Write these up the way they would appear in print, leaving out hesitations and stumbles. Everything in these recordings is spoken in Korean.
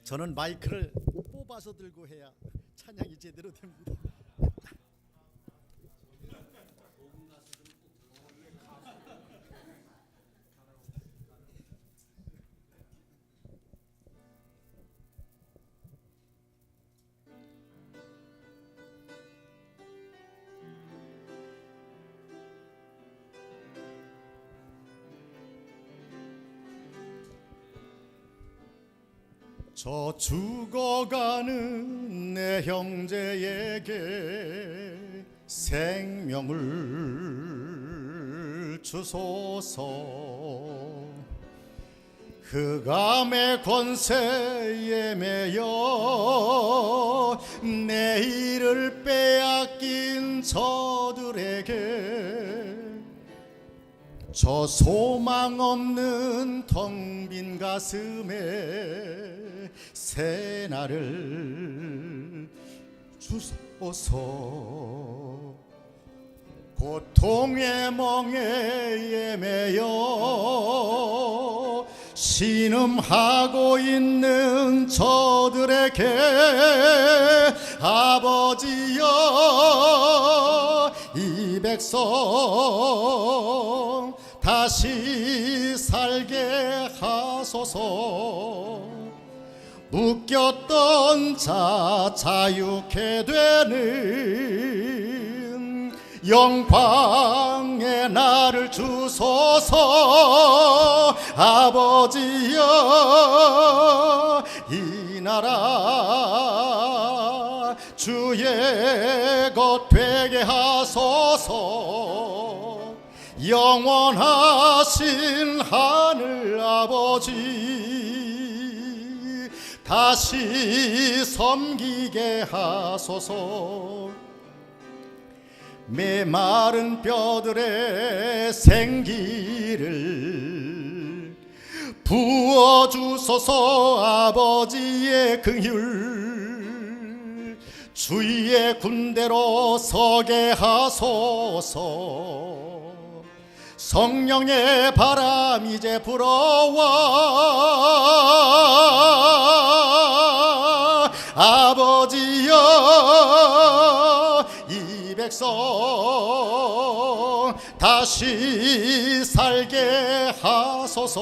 저는 마이크를 뽑아서 들고 해야 찬양이 제대로 됩니다. 저 죽어가는 내 형제에게 생명을 주소서. 흑암의 권세에 매여 내일을 빼앗긴 저들에게 저 소망 없는 텅 빈 가슴에 새날을 주소서. 고통의 멍에 매여 신음하고 있는 저들에게 아버지여 이 백성 다시 살게 하소서. 묶였던 자 자유케 되는 영광의 날을 주소서. 아버지여 이 나라 주의 것 되게 하소서. 영원하신 하늘 아버지 다시 섬기게 하소서. 메마른 뼈들의 생기를 부어주소서. 아버지의 긍휼 주의 군대로 서게 하소서. 성령의 바람 이제 불어와 아버지여 이 백성 다시 살게 하소서.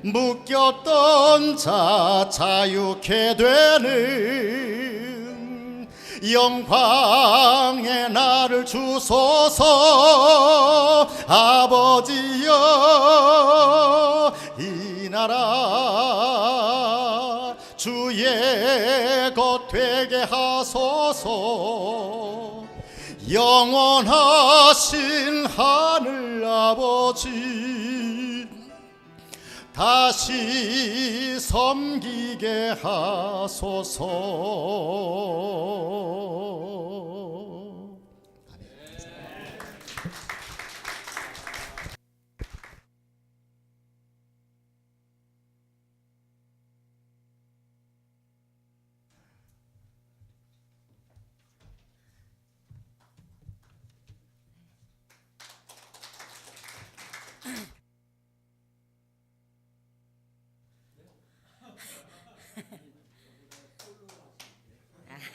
묶였던 자 자유케 되는 영광의 날을 주소서. 아버지여 이 나라 주의 것 되게 하소서. 영원하신 하늘 아버지 다시 섬기게 하소서.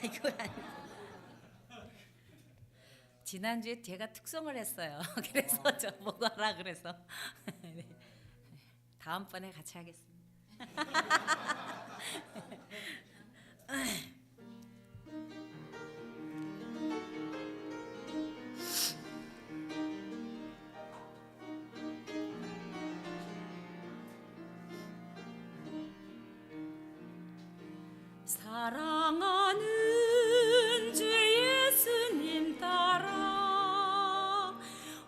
이거 지난주에 제가 특송을 했어요. 그래서 저 보고 하라 그래서 네. 다음번에 같이 하겠습니다. 사랑하는 주 예수님 따라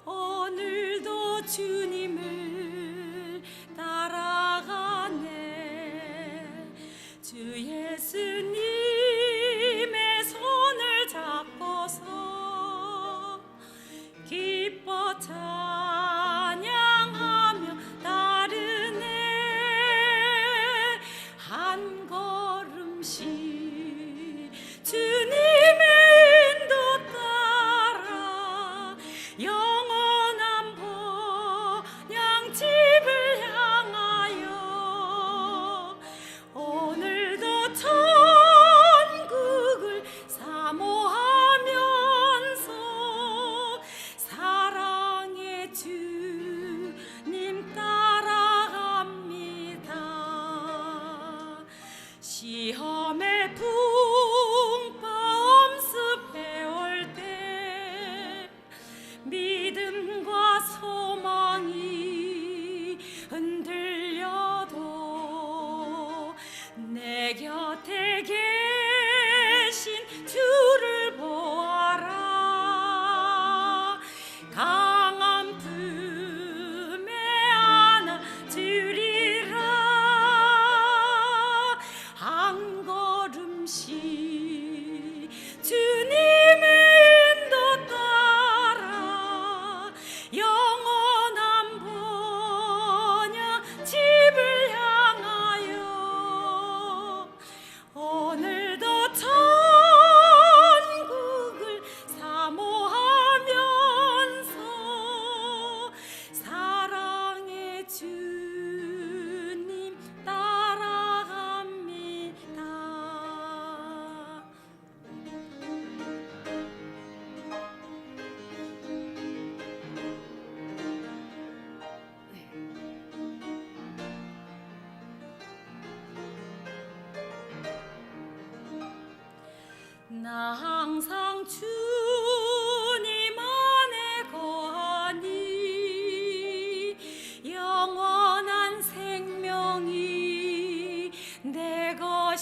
오늘도 주님을 따라가네. 주 예수님의 손을 잡고서 기뻐 찬양하며 따르네. 한 걸음씩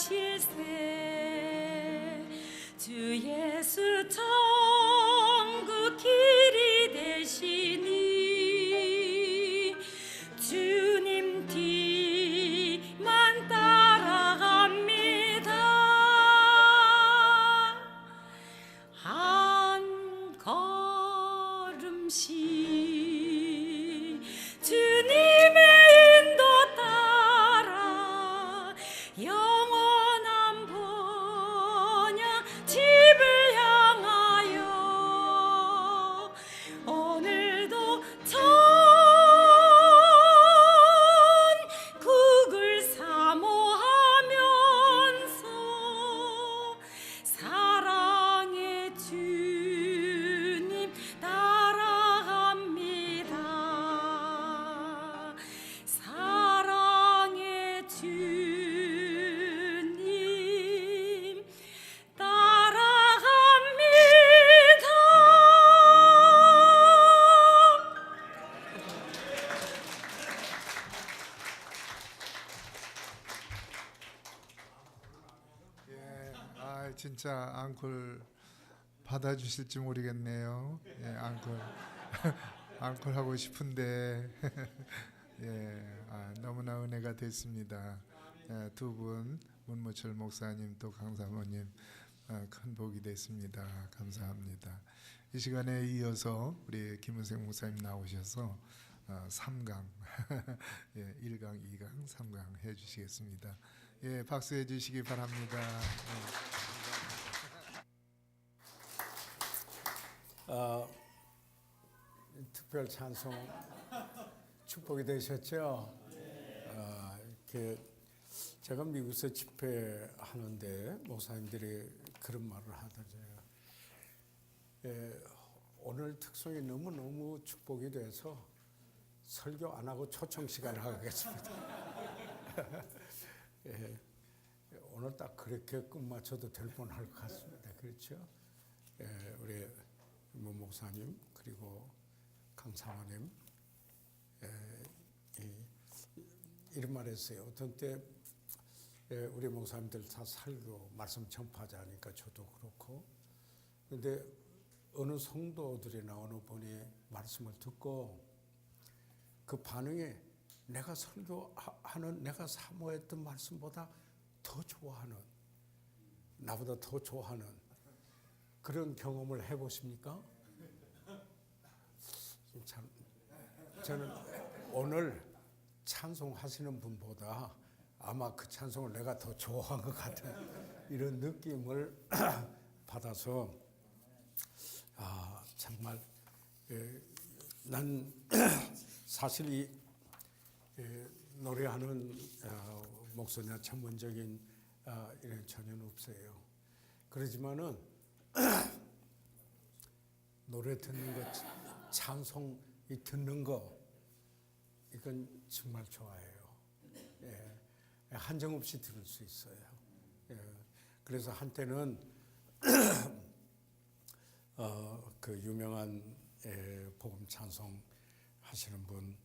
하실세 주 예수 천국 길이 되시니 주님 뒤만 따라갑니다. 한 걸음씩 주님의 인도 따라 영원한 번영 집을 향하여 오늘도 천국을 사모하면서 사랑의 주님 따라갑니다. 사랑의 주님 따라갑니다. 예, 진짜 앙콜 받아주실지 모르겠네요. 예, 앙콜 앙콜 하고 싶은데 예, 너무나 은혜가 됐습니다. 예, 두 분 문무철 목사님 또 강사모님 큰 복이 됐습니다. 감사합니다. 이 시간에 이어서 우리 김은생 목사님 나오셔서 3강 예, 1강, 2강, 3강 해주시겠습니다. 예, 박수해 주시기 바랍니다. 특별 찬송 축복이 되셨죠? 제가 미국에서 집회하는데 목사님들이 그런 말을 하더라고요. 오늘 특송이 너무너무 축복이 돼서 설교 안 하고 초청 시간을 하겠습니다. 오늘 딱 그렇게 끝마쳐도 될 뻔할 것 같습니다. 그렇죠? 우리 문 목사님 그리고 강사모님 이런 말 했어요. 어떤 때 우리 목사님들 다 설교 말씀 전파자 하니까 저도 그렇고 근데 어느 성도들이나 어느 분이 말씀을 듣고 그 반응에 내가 설교하는 내가 사모했던 말씀보다 더 좋아하는 나보다 더 좋아하는 그런 경험을 해보십니까? 저는 오늘 찬송하시는 분보다 아마 그 찬송을 내가 더 좋아한 것 같은 이런 느낌을 받아서 정말 난 사실 이 노래하는 목소리나 전문적인 이런 전혀 없어요. 그렇지만은 노래 듣는 거, 찬송 듣는 거 이건 정말 좋아해요. 한정 없이 들을 수 있어요. 그래서 한때는 그 유명한 복음 찬송 하시는 분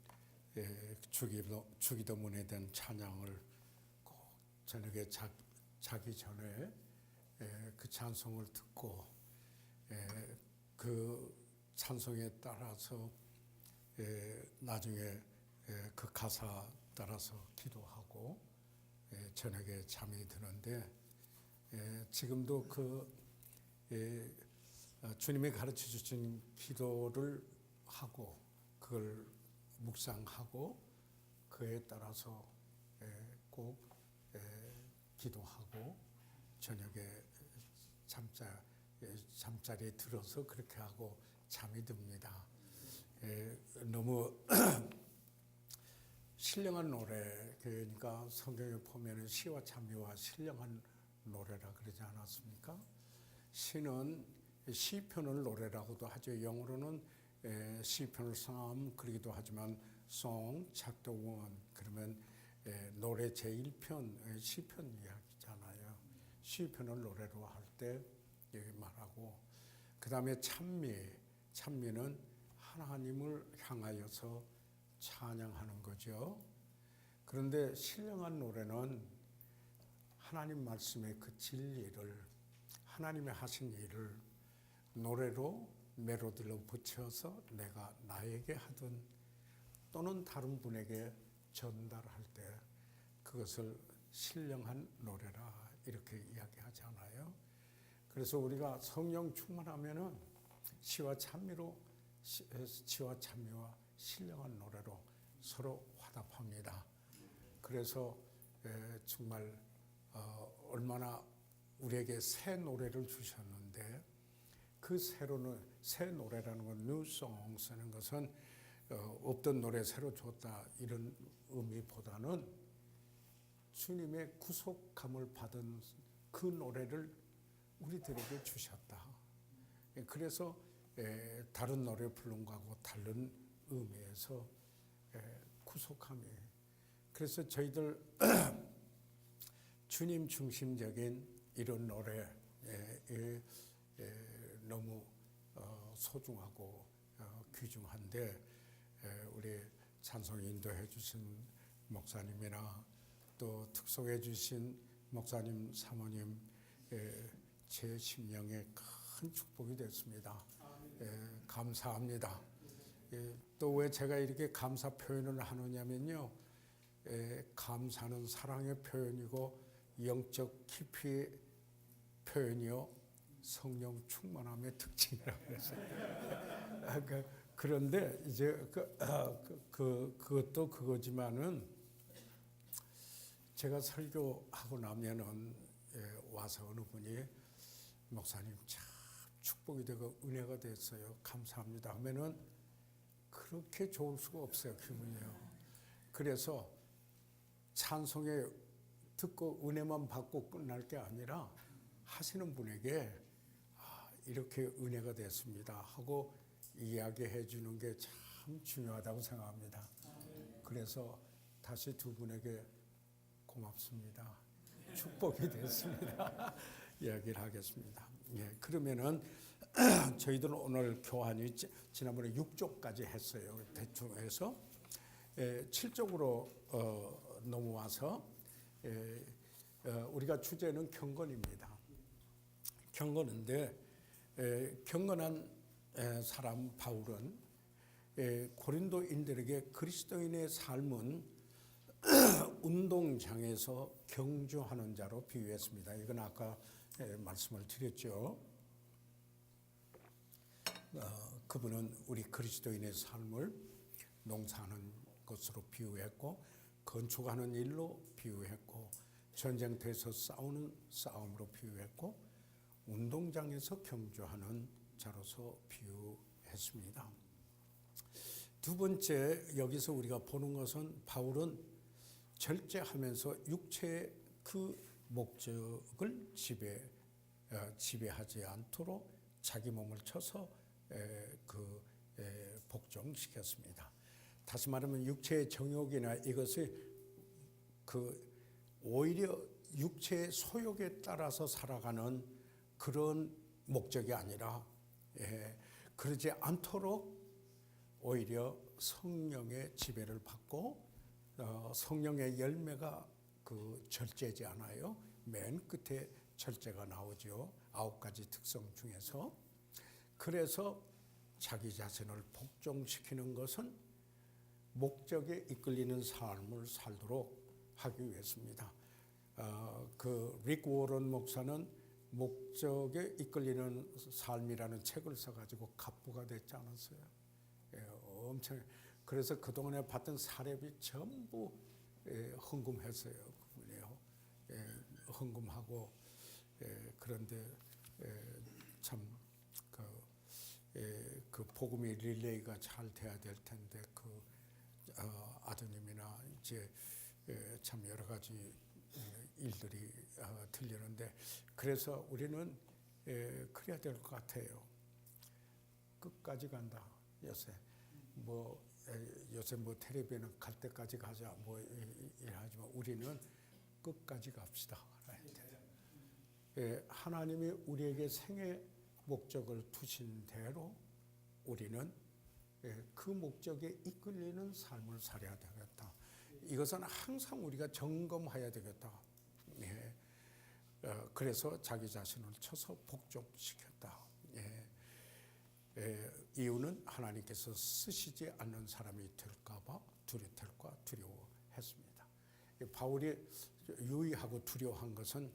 주기도문에 대한 찬양을 꼭 저녁에 자기 전에 그 찬송을 듣고 그 찬송에 따라서 나중에 그 가사 따라서 기도하고 저녁에 잠이 드는데 지금도 주님이 가르쳐 주신 기도를 하고 그걸 묵상하고 그에 따라서 꼭 기도하고 저녁에 잠자리에 들어서 그렇게 하고 잠이 듭니다. 너무 신령한 노래, 그러니까 성경에 보면은 시와 찬미와 신령한 노래라 그러지 않았습니까? 시는 시편을 노래라고도 하죠. 영어로는 시편을 psalm 그러기도 하지만 song chapter 1 그러면 노래 제1편 시편 이야기잖아요. 시편을 노래로 할 때 여기 말하고 그 다음에 찬미는 하나님을 향하여서 찬양하는 거죠. 그런데 신령한 노래는 하나님 말씀의 그 진리를 하나님의 하신 일을 노래로 멜로디로 붙여서 내가 나에게 하든 또는 다른 분에게 전달할 때 그것을 신령한 노래라 이렇게 이야기하잖아요. 그래서 우리가 성령 충만하면은 시와 찬미와 신령한 노래로 서로 화답합니다. 그래서 정말 얼마나 우리에게 새 노래를 주셨는데 그 새 노래라는 건 new song 쓰는 것은 없던 노래 새로 줬다 이런 의미보다는 주님의 구속감을 받은 그 노래를 우리들에게 주셨다. 그래서 다른 노래 부른 거하고 다른 의미에서 구속함이. 그래서 저희들 주님 중심적인 이런 노래에 너무 소중하고 귀중한데 우리 찬송 인도해 주신 목사님이나 또 특송해 주신 목사님 사모님 제 심령에 큰 축복이 됐습니다. 감사합니다. 또 왜 제가 이렇게 감사 표현을 하느냐면요, 감사는 사랑의 표현이고 영적 깊이의 표현이요 성령 충만함의 특징이라고 했어요. 그런데 이제 그것도 그거지만은 제가 설교하고 나면은 와서 어느 분이 목사님 참 축복이 되고 은혜가 됐어요. 감사합니다 하면은 그렇게 좋을 수가 없어요. 기분이요. 그래서 찬송에 듣고 은혜만 받고 끝날 게 아니라 하시는 분에게 이렇게 은혜가 됐습니다 하고 이야기해 주는 게 참 중요하다고 생각합니다. 그래서 다시 두 분에게 고맙습니다. 축복이 됐습니다. 이야기를 하겠습니다. 예, 그러면은 저희들은 오늘 교환이 지난번에 6쪽까지 했어요. 대충 해서 7쪽으로 넘어와서 우리가 주제는 경건입니다. 경건인데 경건한 사람 바울은 고린도인들에게 그리스도인의 삶은 운동장에서 경주하는 자로 비유했습니다. 이건 아까 말씀을 드렸죠. 그분은 우리 그리스도인의 삶을 농사하는 것으로 비유했고 건축하는 일로 비유했고 전쟁터에서 싸우는 싸움으로 비유했고 운동장에서 경주하는 자로서 비유했습니다. 두 번째 여기서 우리가 보는 것은 바울은 절제하면서 육체의 그 목적을 지배하지 않도록 자기 몸을 쳐서 복종시켰습니다. 다시 말하면 육체의 정욕이나 이것이 오히려 육체의 소욕에 따라서 살아가는 그런 목적이 아니라 그러지 않도록 오히려 성령의 지배를 받고 성령의 열매가 절제지 않아요. 맨 끝에 절제가 나오죠. 9가지 특성 중에서. 그래서 자기 자신을 복종시키는 것은 목적에 이끌리는 삶을 살도록 하기 위해서입니다. 릭 워런 목사는 목적에 이끌리는 삶이라는 책을 써가지고 갑부가 됐지 않았어요. 엄청. 그래서 그동안에 봤던 사례비 전부 헌금했어요. 그분이요. 헌금하고 그런데 참 그 복음이 릴레이가 잘 돼야 될 텐데 아드님이나 이제 참 여러 가지 일들이 들리는데 그래서 우리는 그래야 될 것 같아요. 끝까지 간다. 요새 텔레비는 갈 때까지 가자 하지만 우리는 끝까지 갑시다. 하나님이 우리에게 생애 목적을 두신 대로 우리는 그 목적에 이끌리는 삶을 살아야 되겠다. 이것은 항상 우리가 점검해야 되겠다. 그래서 자기 자신을 쳐서 복종시켰다. 이유는 하나님께서 쓰시지 않는 사람이 될까봐 두려워했습니다. 바울이 유의하고 두려워한 것은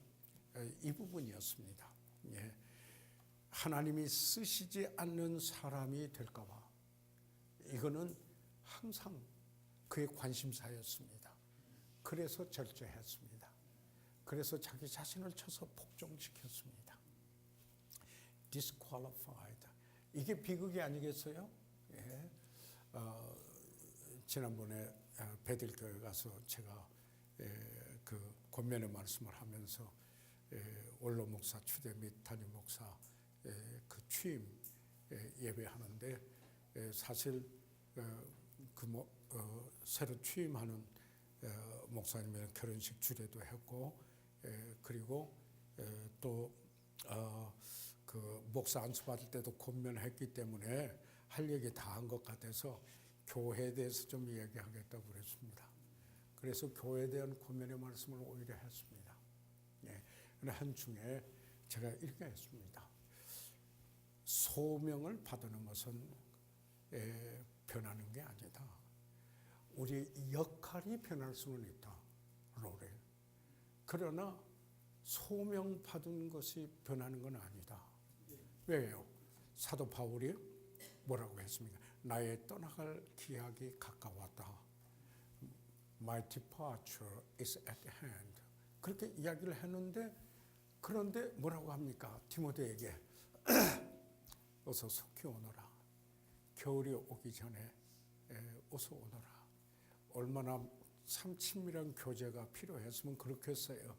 이 부분이었습니다. 하나님이 쓰시지 않는 사람이 될까봐. 이거는 항상 그의 관심사였습니다. 그래서 절제했습니다. 그래서 자기 자신을 쳐서 복종시켰습니다. disqualified. 이게 비극이 아니겠어요? 지난번에 베들교회 가서 제가 그 권면의 말씀을 하면서 원로 목사 추대 및 담임 목사 그 취임 예배하는데 사실 새로 취임하는 목사님의 결혼식 주례도 했고 그리고 또 그 목사 안수 받을 때도 권면했기 때문에 할 얘기 다 한 것 같아서 교회에 대해서 좀 이야기하겠다고 그랬습니다. 그래서 교회에 대한 권면의 말씀을 오히려 했습니다. 한 중에 제가 이렇게 했습니다. 소명을 받는 것은 변하는 게 아니다. 우리 역할이 변할 수는 있다. 롤에. 그러나 소명 받은 것이 변하는 건 아니다. 왜요? 사도 바울이 뭐라고 했습니까? 나의 떠나갈 기약이 가까웠다. My departure is at hand. 그렇게 이야기를 했는데 그런데 뭐라고 합니까? 디모데에게 어서 속히 오너라. 겨울이 오기 전에 어서 오너라. 얼마나 참 친밀한 교제가 필요했으면 그렇겠어요.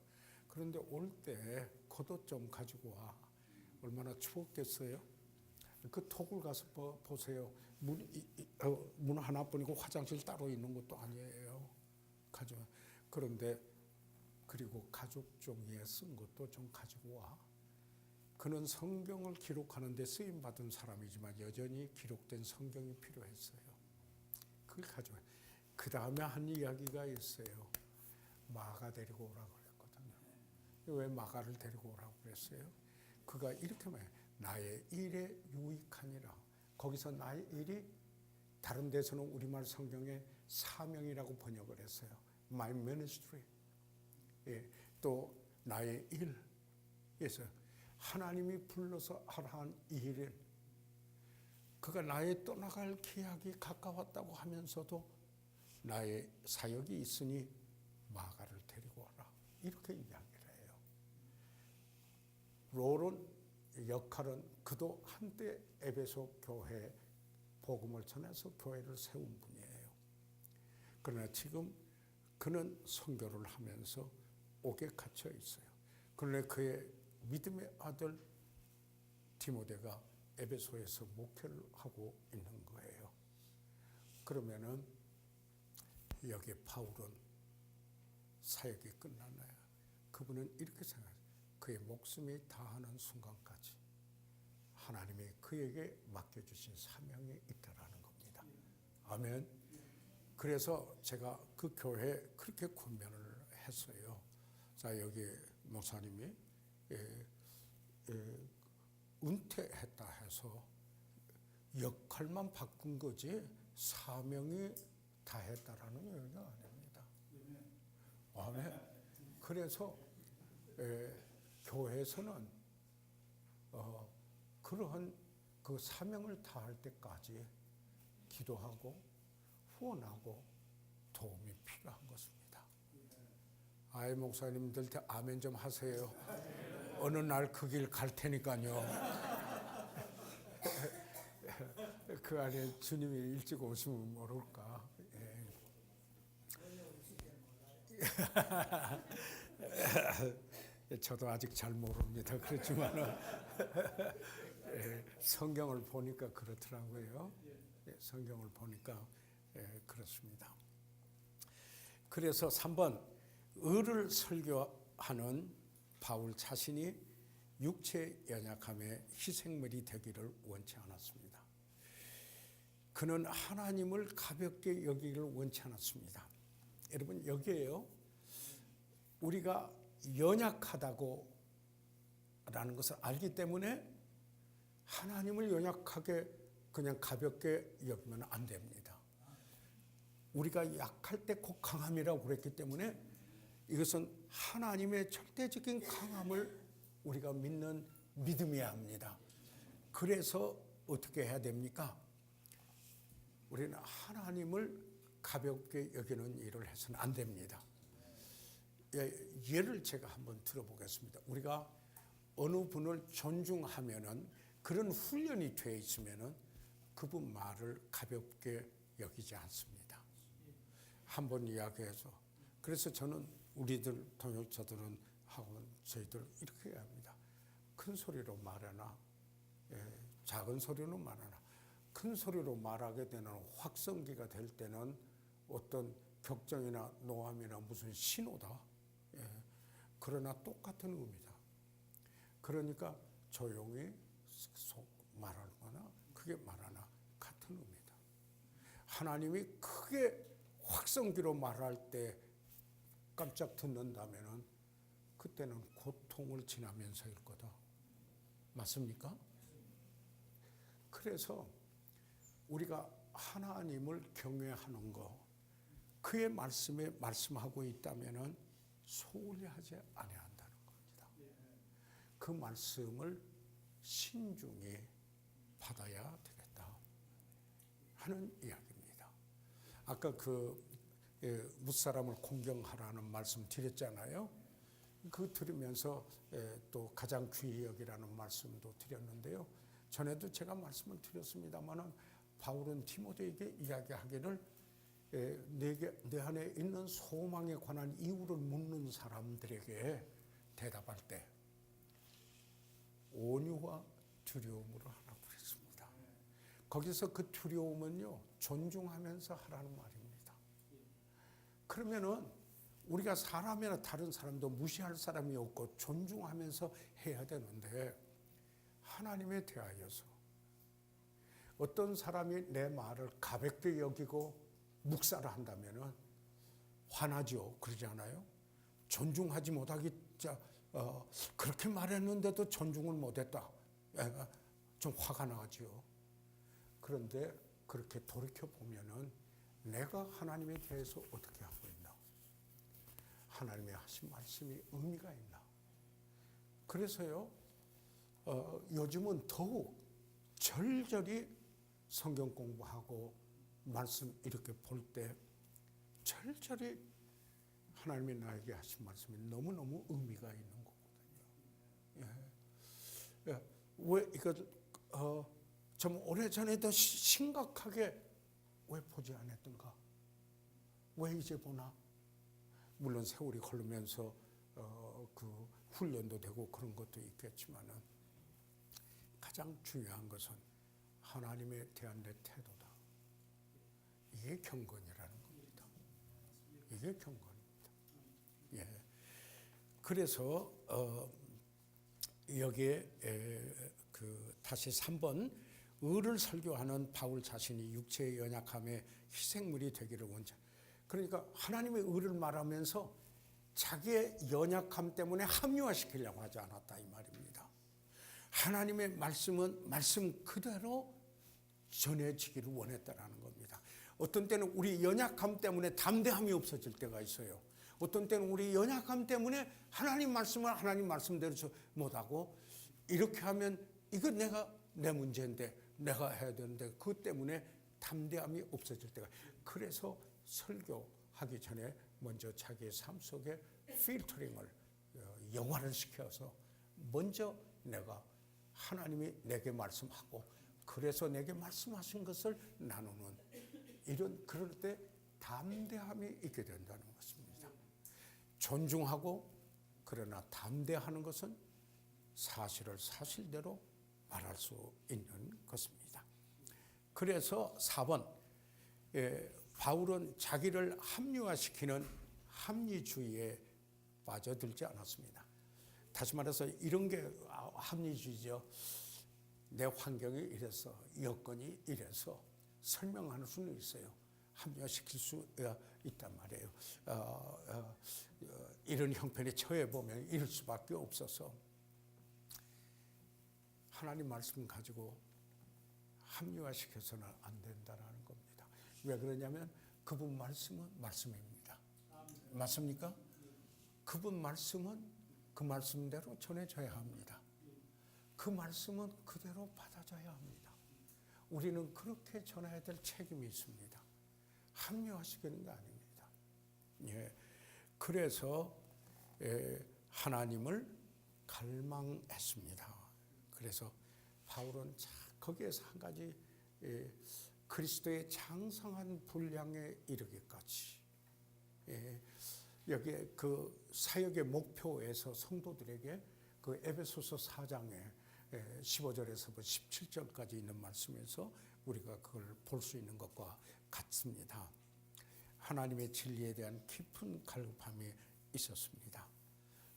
그런데 올 때 겉옷 좀 가지고 와. 얼마나 추웠겠어요? 그 톡을 가서 보세요. 문 하나뿐이고 화장실 따로 있는 것도 아니에요. 그런데 그리고 가죽 종이에 쓴 것도 좀 가지고 와. 그는 성경을 기록하는 데 쓰임 받은 사람이지만 여전히 기록된 성경이 필요했어요. 그걸 가져와. 그 다음에 한 이야기가 있어요. 마가 데리고 오라고 그랬거든요. 왜 마가를 데리고 오라고 그랬어요? 그가 이렇게 말해요. 나의 일에 유익하니라. 거기서 나의 일이 다른 데서는 우리말 성경에 사명이라고 번역을 했어요. My ministry. 또 나의 일. 그래서 하나님이 불러서 하라 한 이 일을 그가 나의 떠나갈 기약이 가까웠다고 하면서도 나의 사역이 있으니 마가를 데리고 와라. 이렇게 이야기를 해요. 롤은 역할은 그도 한때 에베소 교회 복음을 전해서 교회를 세운 분이에요. 그러나 지금 그는 선교를 하면서 옥에 갇혀 있어요. 그러나 그의 믿음의 아들 디모데가 에베소에서 목회를 하고 있는 거예요. 그러면은 여기 바울은 사역이 끝났나요? 그분은 이렇게 생각해요. 그의 목숨이 다하는 순간까지 하나님이 그에게 맡겨주신 사명이 있다라는 겁니다. 아멘. 그래서 제가 그 교회에 그렇게 권면을 했어요. 자, 여기 목사님이 은퇴했다 해서 역할만 바꾼 거지 사명이 다했다라는 얘기가 아닙니다. 아멘. 그래서 교회에서는 그러한 그 사명을 다할 때까지 기도하고 후원하고 도움이 필요한 것입니다. 아이 목사님들 아멘 좀 하세요. 어느 날 그 길 갈 테니까요. 그 안에 주님이 일찍 오시면 모를까. 저도 아직 잘 모릅니다. 그렇지만 성경을 보니까 그렇더라고요. 성경을 보니까 그렇습니다. 그래서 3번 의를 설교하는 바울 자신이 육체 연약함의 희생물이 되기를 원치 않았습니다. 그는 하나님을 가볍게 여기기를 원치 않았습니다. 여러분 여기에요. 우리가 연약하다고 있다라는 것을 알기 때문에 하나님을 연약하게 그냥 가볍게 여기면 안 됩니다. 우리가 약할 때 곧 강함이라고 그랬기 때문에 이것은 하나님의 절대적인 강함을 우리가 믿는 믿음이어야 합니다. 그래서 어떻게 해야 됩니까? 우리는 하나님을 가볍게 여기는 일을 해서는 안 됩니다. 예를 제가 한번 들어보겠습니다. 우리가 어느 분을 존중하면은 그런 훈련이 되어 있으면은 그분 말을 가볍게 여기지 않습니다. 한번 이야기해서 그래서 저는 우리들 동역자들은 하고 저희들 이렇게 해야 합니다. 큰 소리로 말하나 작은 소리로 말하나 큰 소리로 말하게 되는 확성기가 될 때는 어떤 격정이나 노함이나 무슨 신호다. 그러나 똑같은 의미다. 그러니까 조용히 말하거나 크게 말하나 같은 의미다. 하나님이 크게 확성기로 말할 때 깜짝 듣는다면은 그때는 고통을 지나면서일 거다. 맞습니까? 그래서 우리가 하나님을 경외하는 거, 그의 말씀에 말씀하고 있다면은 소홀히 하지 않아야 한다는 겁니다. 그 말씀을 신중히 받아야 되겠다 하는 이야기입니다. 아까 무사람을 공경하라는 말씀 드렸잖아요. 그 들으면서 또 가장 귀히 여기라는 말씀도 드렸는데요. 전에도 제가 말씀을 드렸습니다마는 바울은 디모데에게 이야기하기를 내 안에 있는 소망에 관한 이유를 묻는 사람들에게 대답할 때 온유와 두려움으로 하라고 그랬습니다. 거기서 그 두려움은요, 존중하면서 하라는 말입니다. 그러면은 우리가 사람이나 다른 사람도 무시할 사람이 없고 존중하면서 해야 되는데 하나님에 대하여서 어떤 사람이 내 말을 가볍게 여기고 묵살을 한다면은 화나죠. 그러지 않아요? 존중하지 못하기 그렇게 말했는데도 존중을 못했다. 좀 화가 나죠. 그런데 그렇게 돌이켜 보면은 내가 하나님에 대해서 어떻게 하고 있나? 하나님의 하신 말씀이 의미가 있나? 그래서요, 요즘은 더욱 절절히 성경 공부하고 말씀 이렇게 볼 때 절절히 하나님이 나에게 하신 말씀이 너무너무 의미가 있는 거거든요. 왜 이걸 좀 오래전에도 심각하게 왜 보지 않았던가? 왜 이제 보나? 물론 세월이 흐르면서 그 훈련도 되고 그런 것도 있겠지만은 가장 중요한 것은 하나님에 대한 내 태도다. 이게 경건이라는 겁니다. 이게 경건입니다. 예. 그래서 여기에 다시 3번 의를 설교하는 바울 자신이 육체의 연약함에 희생물이 되기를 원자. 그러니까 하나님의 의를 말하면서 자기의 연약함 때문에 합리화시키려고 하지 않았다 이 말입니다. 하나님의 말씀은 말씀 그대로 전해지기를 원했다라는 겁니다. 어떤 때는 우리 연약함 때문에 담대함이 없어질 때가 있어요. 어떤 때는 우리 연약함 때문에 하나님 말씀을 하나님 말씀대로 못하고 이렇게 하면 이거 내 문제인데 내가 해야 되는데 그것 때문에 담대함이 없어질 때가. 그래서 설교하기 전에 먼저 자기의 삶 속에 필터링을 영화를 시켜서 먼저 내가 하나님이 내게 말씀하고 그래서 내게 말씀하신 것을 나누는 그럴 때 담대함이 있게 된다는 것입니다. 존중하고 그러나 담대하는 것은 사실을 사실대로 말할 수 있는 것입니다. 그래서 4번 바울은 자기를 합리화시키는 합리주의에 빠져들지 않았습니다. 다시 말해서 이런 게 합리주의죠. 내 환경이 이래서 여건이 이래서 설명할 수는 있어요. 합리화시킬 수 있단 말이에요. 이런 형편에 처해 보면 이럴 수밖에 없어서 하나님 말씀 가지고 합리화시켜서는 안 된다라는 겁니다. 왜 그러냐면 그분 말씀은 말씀입니다. 맞습니까? 그분 말씀은 그 말씀대로 전해져야 합니다. 그 말씀은 그대로 받아줘야 합니다. 우리는 그렇게 전해야 될 책임이 있습니다. 합리화시키는 게 아닙니다. 예. 그래서 하나님을 갈망했습니다. 그래서 바울은 거기에서 한 가지 그리스도의 장성한 분량에 이르기까지 여기에 그 사역의 목표에서 성도들에게 그 에베소서 4장에 15절에서 17절까지 있는 말씀에서 우리가 그걸 볼 수 있는 것과 같습니다. 하나님의 진리에 대한 깊은 갈급함이 있었습니다.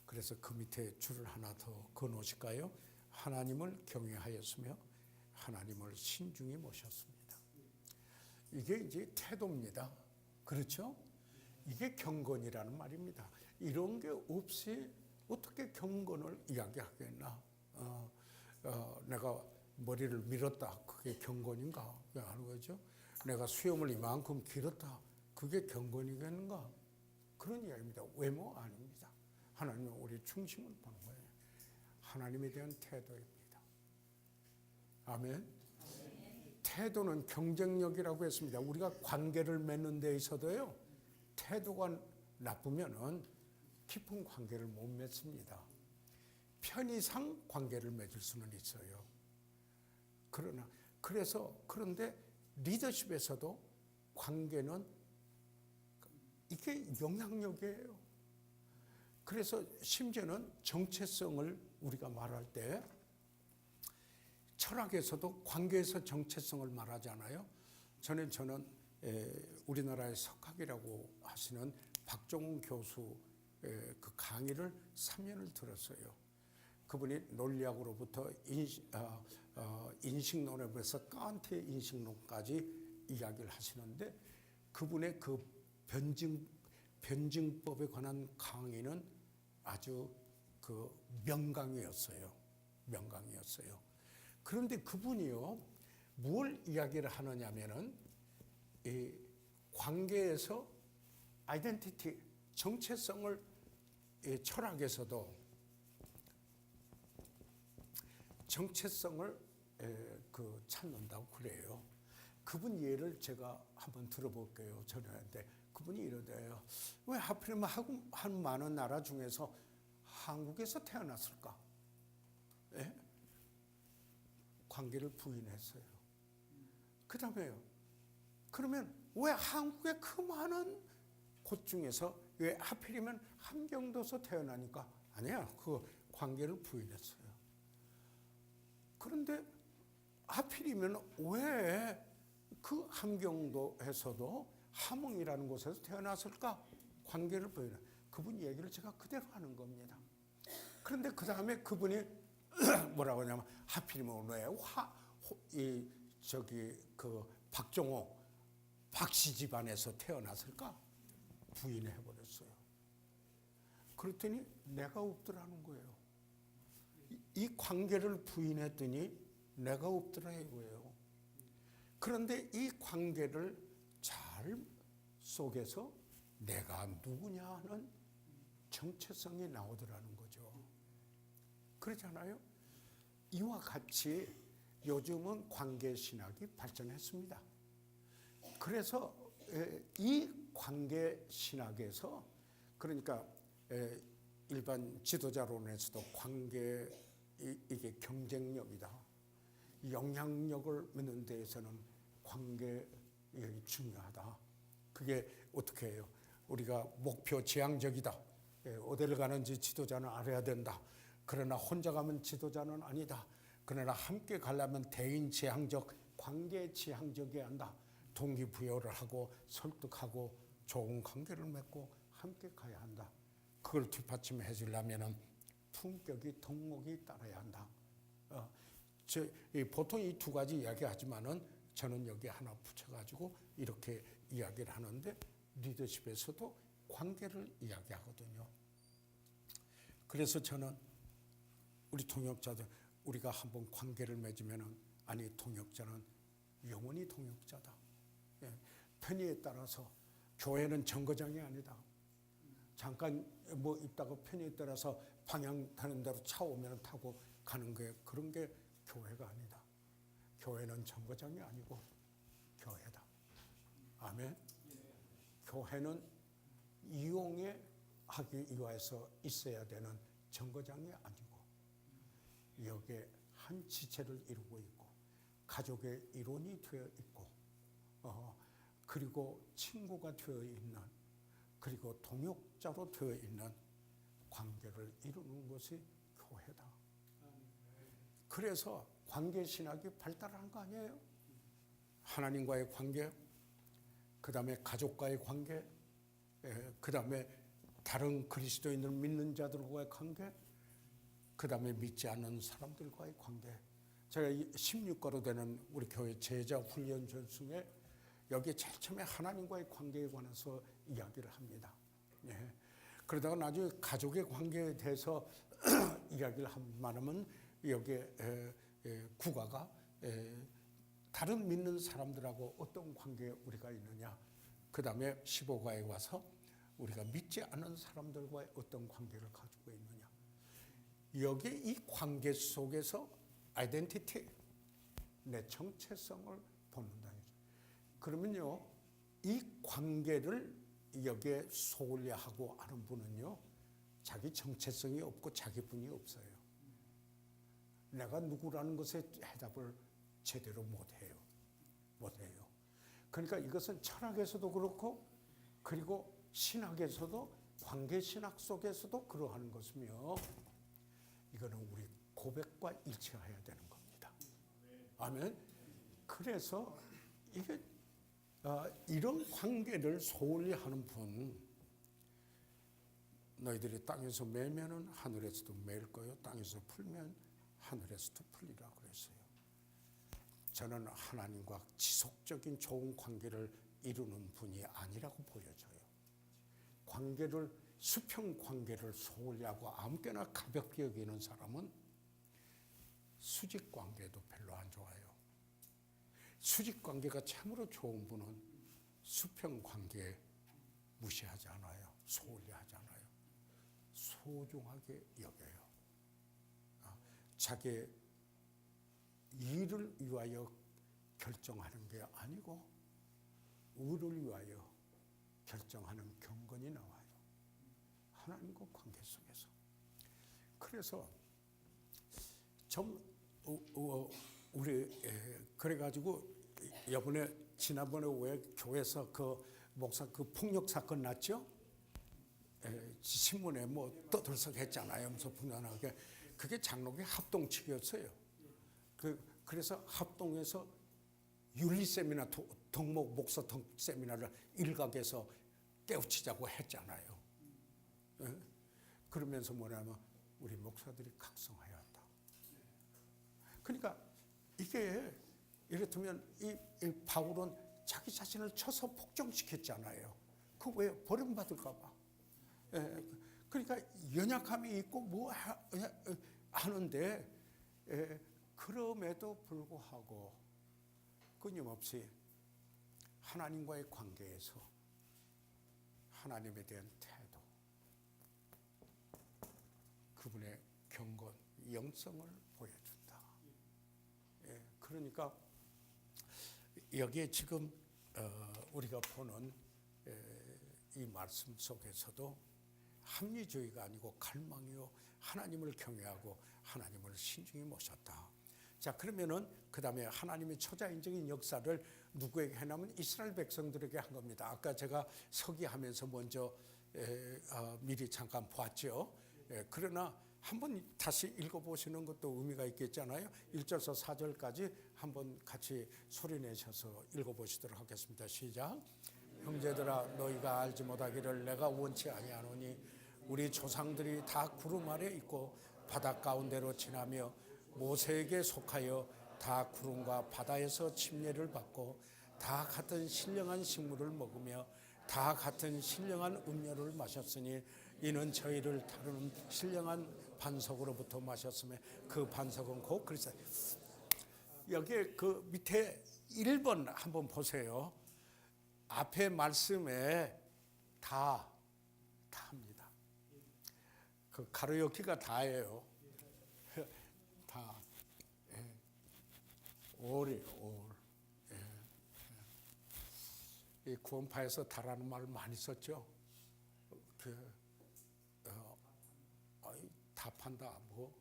그래서 그 밑에 줄을 하나 더 그어놓으실까요? 하나님을 경외하였으며 하나님을 신중히 모셨습니다. 이게 이제 태도입니다. 그렇죠? 이게 경건이라는 말입니다. 이런 게 없이 어떻게 경건을 이야기하겠나? 내가 머리를 밀었다. 그게 경건인가? 왜 하는 거죠? 내가 수염을 이만큼 길었다. 그게 경건이겠는가? 그런 이야기입니다. 외모 아닙니다. 하나님은 우리 중심을 보는 거예요. 하나님에 대한 태도입니다. 아멘. 태도는 경쟁력이라고 했습니다. 우리가 관계를 맺는 데 있어도요, 태도가 나쁘면은 깊은 관계를 못 맺습니다. 편의상 관계를 맺을 수는 있어요. 그런데 리더십에서도 관계는 이게 영향력이에요. 그래서 심지어는 정체성을 우리가 말할 때 철학에서도 관계에서 정체성을 말하잖아요. 저는 우리나라의 석학이라고 하시는 박종훈 교수 그 강의를 3년을 들었어요. 그분이 논리학으로부터 인식론에서 칸트의 인식론까지 이야기를 하시는데 그분의 그 변증법에 관한 강의는 아주 그 명강이었어요. 그런데 그분이요, 뭘 이야기를 하느냐면은 이 관계에서 아이덴티티, 정체성을 철학에서도 정체성을 찾는다고 그래요. 그분 예를 제가 한번 들어볼게요. 전화했는데 그분이 이러대요. 왜 하필이면 한 많은 나라 중에서 한국에서 태어났을까? 예? 관계를 부인했어요. 그 다음에요. 그러면 왜 한국의 그 많은 곳 중에서 왜 하필이면 함경도에서 태어나니까? 아니야. 그 관계를 부인했어요. 그런데 하필이면 왜 그 함경도에서도 함흥이라는 곳에서 태어났을까? 관계를 부인해. 그분 얘기를 제가 그대로 하는 겁니다. 그런데 그 다음에 그분이 뭐라고 하냐면 하필이면 왜 박종호 박씨 집안에서 태어났을까? 부인해 버렸어요. 그랬더니 내가 없더라는 거예요. 이 관계를 부인했더니 내가 없더라 이거예요. 그런데 이 관계를 잘 속에서 내가 누구냐 하는 정체성이 나오더라는 거죠. 그렇잖아요? 이와 같이 요즘은 관계신학이 발전했습니다. 그래서 이 관계신학에서 그러니까 일반 지도자론에서도 관계 이게 경쟁력이다. 영향력을 맺는 데에서는 관계력이 중요하다. 그게 어떻게 해요? 우리가 목표 지향적이다. 어디를 가는지 지도자는 알아야 된다. 그러나 혼자 가면 지도자는 아니다. 그러나 함께 가려면 대인 지향적, 관계 지향적이어야 한다. 동기부여를 하고 설득하고 좋은 관계를 맺고 함께 가야 한다. 그걸 뒷받침해 주려면 품격이 덕목이 따라야 한다. 보통 이 두 가지 이야기하지만은 저는 여기 하나 붙여가지고 이렇게 이야기를 하는데 리더십에서도 관계를 이야기하거든요. 그래서 저는 우리 통역자들 우리가 한번 관계를 맺으면은 아니 동역자는 영원히 동역자다. 예, 편의에 따라서 교회는 정거장이 아니다. 잠깐 뭐 있다가 편의에 따라서 방향 타는 대로 차 오면 타고 가는 게 그런 게 교회가 아니다. 교회는 정거장이 아니고 교회다. 아멘. 교회는 이용에 하기 위해서 있어야 되는 정거장이 아니고 여기에 한 지체를 이루고 있고 가족의 일원이 되어 있고 그리고 친구가 되어 있는 그리고 동역자로 되어 있는 관계를 이루는 것이 교회다. 그래서 관계 신학이 발달한 거 아니에요? 하나님과의 관계, 그 다음에 가족과의 관계, 그 다음에 다른 그리스도인을 믿는 자들과의 관계, 그 다음에 믿지 않는 사람들과의 관계. 제가 16가로 되는 우리 교회 제자 훈련 전승에 여기 제일 처음에 하나님과의 관계에 관해서 이야기를 합니다. 예. 그러다가 나중에 가족의 관계에 대해서 이야기를 하면 여기에 국가가 다른 믿는 사람들하고 어떤 관계에 우리가 있느냐. 그 다음에 15가에 와서 우리가 믿지 않는 사람들과의 어떤 관계를 가지고 있느냐. 여기 이 관계 속에서 아이덴티티, 내 정체성을 보는다. 그러면요, 이 관계를 여기에 소홀히 하고 하는 분은요, 자기 정체성이 없고 자기 분이 없어요. 내가 누구라는 것에 해답을 제대로 못해요. 그러니까 이것은 철학에서도 그렇고, 그리고 신학에서도, 관계신학 속에서도 그러한 것이며, 이거는 우리 고백과 일치해야 되는 겁니다. 아멘. 그래서 이게 이런 관계를 소홀히 하는 분, 너희들이 땅에서 매면은 하늘에서도 매일 거요, 땅에서 풀면 하늘에서도 풀리라 그랬어요. 저는 하나님과 지속적인 좋은 관계를 이루는 분이 아니라고 보여져요. 관계를, 수평 관계를 소홀히 하고 아무렇게나 가볍게 여기는 사람은 수직 관계도 별로 안 좋아요. 수직 관계가 참으로 좋은 분은 수평 관계 무시하지 않아요. 소홀히 하지 않아요. 소중하게 여겨요. 자기 일을 위하여 결정하는 게 아니고 의를 위하여 결정하는 경건이 나와요. 하나님과 관계 속에서. 그래서 좀 우리 그래가지고 지난번에 왜 교회에서 그 목사 그 폭력 사건 났죠? 신문에 뭐 떠들썩했잖아요. 무슨 분명하게 그게 장로교 합동측이었어요. 그래서 합동에서 윤리 세미나 덕목 목사 세미나를 일각에서 깨우치자고 했잖아요. 그러면서 뭐냐면 우리 목사들이 각성해야 한다. 그러니까 이게 이렇다면 이 바울은 자기 자신을 쳐서 폭정시켰잖아요. 그 왜 버림받을까 봐. 그러니까 연약함이 있고 뭐 하는데 그럼에도 불구하고 끊임없이 하나님과의 관계에서 하나님에 대한 태도, 그분의 경건, 영성을 보여준다. 그러니까 여기에 지금 우리가 보는 이 말씀 속에서도 합리주의가 아니고 갈망이요, 하나님을 경외하고 하나님을 신중히 모셨다. 자, 그러면은 그 다음에 하나님의 초자연적인 역사를 누구에게 해냐면 이스라엘 백성들에게 한 겁니다. 아까 제가 서기하면서 먼저 미리 잠깐 보았죠. 그러나 한번 다시 읽어보시는 것도 의미가 있겠잖아요. 1절에서 4절까지 한번 같이 소리내셔서 읽어보시도록 하겠습니다. 시작. 형제들아, 너희가 알지 못하기를 내가 원치 아니하노니 우리 조상들이 다 구름 아래 있고 바다 가운데로 지나며 모세에게 속하여 다 구름과 바다에서 침례를 받고 다 같은 신령한 식물을 먹으며 다 같은 신령한 음료를 마셨으니 이는 저희를 다루는 신령한 반석으로부터 마셨음에 그 반석은 곧 그리스도. 여기에 그 밑에 1번 한번 보세요. 앞에 말씀에 다입니다. 그 가로역기가 다예요. 다. 올이에요, 올. 이 구원파에서 다라는 말을 많이 썼죠. 다 판다, 뭐,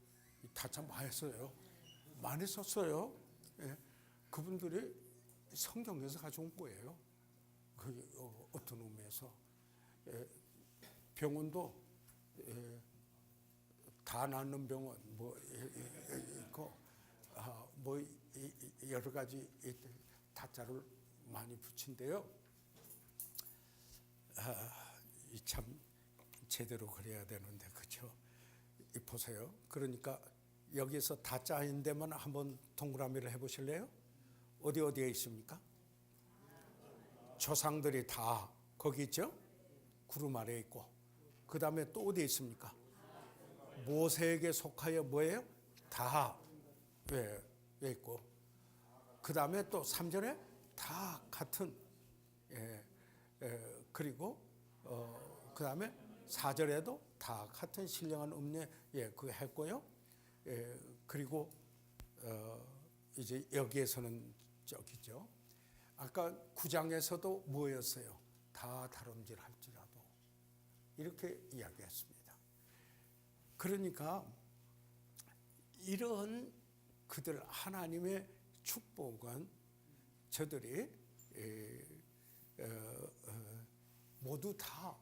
다 참 많이 써요. 많이 썼어요. 그분들이 성경에서 가져온 거예요. 그게 어떤 의미에서. 병원도 다 낫는 병원, 뭐, 있고, 뭐, 여러 가지 다자를 많이 붙인데요. 참 제대로 그래야 되는데, 그렇죠? 보세요. 그러니까 여기서 다자인 데만 한번 동그라미를 해보실래요? 어디에 있습니까? 조상들이 다 거기 있죠? 구름 아래에 있고. 그 다음에 또 어디에 있습니까? 모세에게 속하여 뭐예요? 다 있고. 그 다음에 또 3절에 다 같은. 그리고 그 다음에 4절에도 다 같은 신령한 음료 그거 했고요. 그리고 이제 여기에서는 저기죠. 아까 9장에서도 뭐였어요? 다 다름질할지라도 이렇게 이야기했습니다. 그러니까 이런 그들 하나님의 축복은 저들이 모두 다